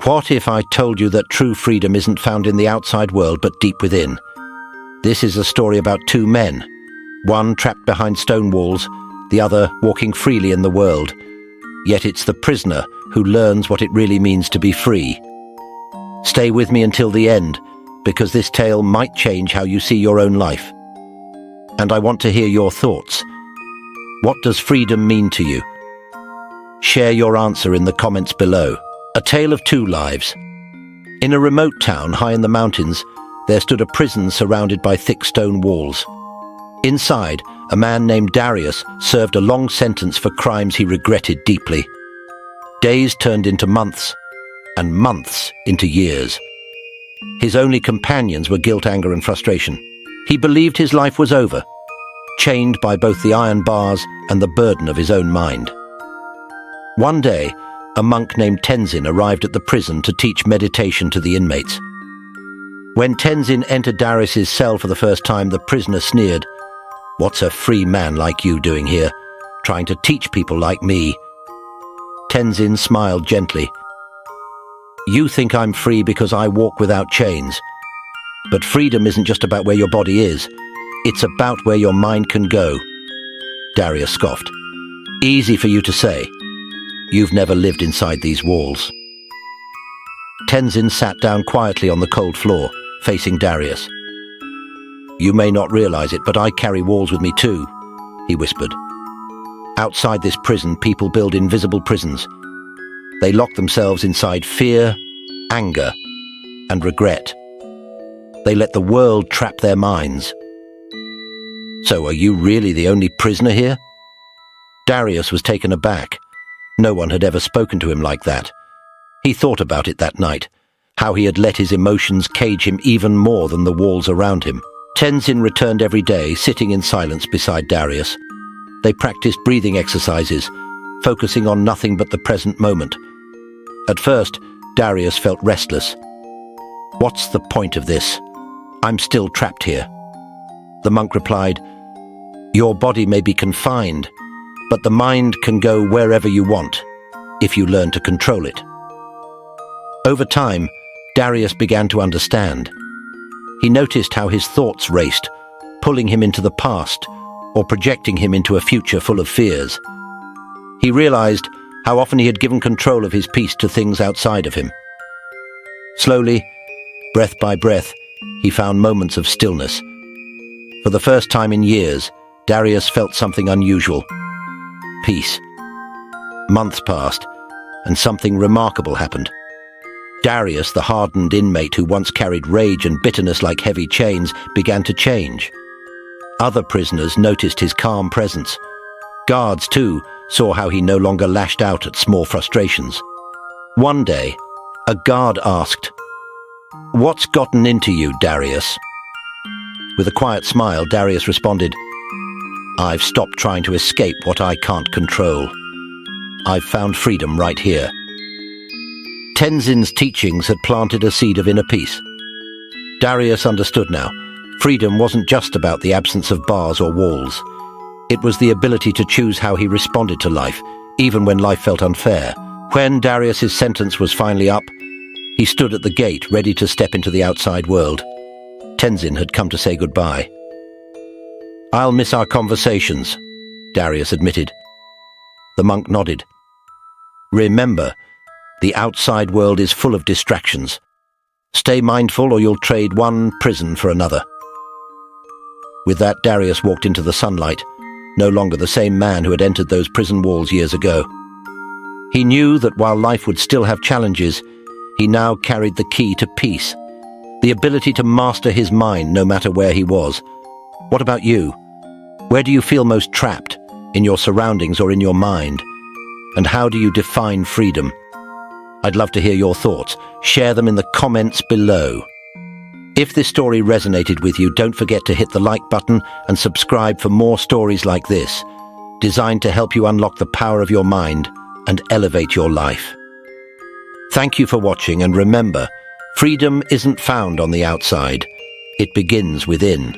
What if I told you that true freedom isn't found in the outside world but deep within? This is a story about two men, one trapped behind stone walls, the other walking freely in the world. Yet it's the prisoner who learns what it really means to be free. Stay with me until the end, because this tale might change how you see your own life. And I want to hear your thoughts. What does freedom mean to you? Share your answer in the comments below. A tale of two lives. In a remote town high in the mountains, there stood a prison surrounded by thick stone walls. Inside, a man named Darius served a long sentence for crimes he regretted deeply. Days turned into months, and months into years. His only companions were guilt, anger, and frustration. He believed his life was over, chained by both the iron bars and the burden of his own mind. One day, a monk named Tenzin arrived at the prison to teach meditation to the inmates. When Tenzin entered Darius's cell for the first time, the prisoner sneered, "What's a free man like you doing here, trying to teach people like me?" Tenzin smiled gently. "You think I'm free because I walk without chains. But freedom isn't just about where your body is. It's about where your mind can go." Darius scoffed. "Easy for you to say. You've never lived inside these walls." Tenzin sat down quietly on the cold floor, facing Darius. "You may not realize it, but I carry walls with me too," he whispered. "Outside this prison, people build invisible prisons. They lock themselves inside fear, anger, and regret. They let the world trap their minds." "So are you really the only prisoner here?" Darius was taken aback. No one had ever spoken to him like that. He thought about it that night, how he had let his emotions cage him even more than the walls around him. Tenzin returned every day, sitting in silence beside Darius. They practiced breathing exercises, focusing on nothing but the present moment. At first, Darius felt restless. "What's the point of this? I'm still trapped here." The monk replied, "Your body may be confined, but the mind can go wherever you want, if you learn to control it." Over time, Darius began to understand. He noticed how his thoughts raced, pulling him into the past or projecting him into a future full of fears. He realized how often he had given control of his peace to things outside of him. Slowly, breath by breath, he found moments of stillness. For the first time in years, Darius felt something unusual. Peace. Months passed, and something remarkable happened. Darius, the hardened inmate who once carried rage and bitterness like heavy chains, began to change. Other prisoners noticed his calm presence. Guards, too, saw how he no longer lashed out at small frustrations. One day, a guard asked, "What's gotten into you, Darius?" With a quiet smile, Darius responded, "I've stopped trying to escape what I can't control. I've found freedom right here." Tenzin's teachings had planted a seed of inner peace. Darius understood now. Freedom wasn't just about the absence of bars or walls. It was the ability to choose how he responded to life, even when life felt unfair. When Darius's sentence was finally up, he stood at the gate, ready to step into the outside world. Tenzin had come to say goodbye. "I'll miss our conversations," Darius admitted. The monk nodded. "Remember, the outside world is full of distractions. Stay mindful or you'll trade one prison for another." With that, Darius walked into the sunlight, no longer the same man who had entered those prison walls years ago. He knew that while life would still have challenges, he now carried the key to peace, the ability to master his mind no matter where he was. What about you? Where do you feel most trapped, in your surroundings or in your mind? And how do you define freedom? I'd love to hear your thoughts. Share them in the comments below. If this story resonated with you, don't forget to hit the like button and subscribe for more stories like this, designed to help you unlock the power of your mind and elevate your life. Thank you for watching, and remember, freedom isn't found on the outside. It begins within.